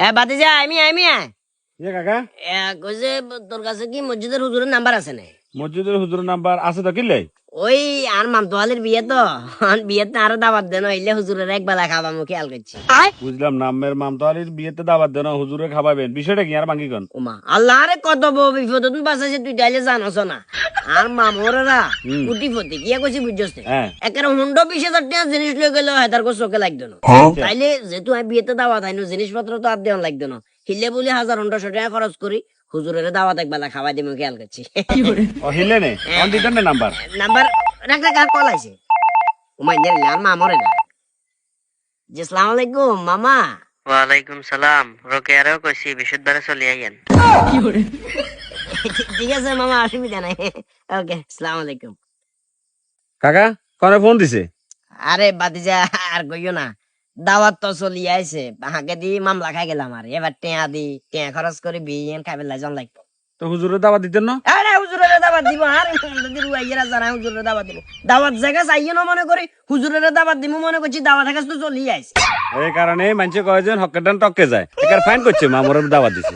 হ্যাঁ বাতিজা আমি কাকা কইছে তোর কাছে কি মসজিদের হুজুরের নাম্বার আছে না? মসজিদের হুজুরের নাম্বার আছে তো কিনলে? ওই আর মামতোয়ালির বিয়ে তো বিয়েতে আরো দাওয়াত দেন হইলে হুজুরের এক বেলা খাওয়া মুখে খেয়াল করছি। বুঝলাম, নামের মামতো আলীর বিয়েতে দাওয়াত দেন, হুজুরে খাওয়াবেন, বিষয়টা কি আর ভাঙ্গি কন? ওমা আল্লাহ রে কত বউ বিপদ তুমি বাঁচাইছে তুই তাইলে জানোস না। আর মামুরেরা কুটি ফতি কি কইছি বুঝছস হ্যাঁ। একের 120,000 টাকা জিনিস লয়ে গেল হেতার কো চোখে লাগতো না। তাইলে যেহেতু আমি বিয়েতে দাওয়াত আইনো জিনিসপত্র তো আর দেওয়ান লাগতো না, হিলে বলি 1,000-1,500 টাকা খরচ করি হুজুরের দাওয়াত এক বেলা খাওয়াই দিমু খেয়াল করছি। ও হিলে নে অন দিতেন না নাম্বার? নাম্বার রাখ রাখ আর কল আইছে। ওমাই নে আর মামরে না। জি আসসালামু আলাইকুম মামা। ওয়ালাইকুম সালাম। রোকেয়ারও কইছি বিশুদ্ধরে চলে আইয়েন। ঠিক আছে মামা অসুবিধা নাই। ওকে আসসালামু আলাইকুম। কাকা কনে ফোন দিছে? আরে বাতিজা আর কইও না, দাওয়াত তো চলি আইছে হাঁকে দি মামলা খাই গেলাম আর এবার টেয়া দি টেয়া খরচ করে বিয়েন খাইবে লাজন লাগতো। তো হুজুরের দাওয়াত দিতেন না? আরে হুজুরের দাওয়াত দিব আর যদি রুয়াইয়েরা জানা হুজুরের দাওয়াত দিব, দাওয়াত জায়গা চাইয়ে না মনে করি হুজুরের দাওয়াত দিব মনে করছি দাওয়াত কাছে তো চলি আইছে। এই কারণে মানুষে কয় যে হকের ডান টপকে যায়, একার ফাইন করছে মামুরের দাওয়াত দিছে।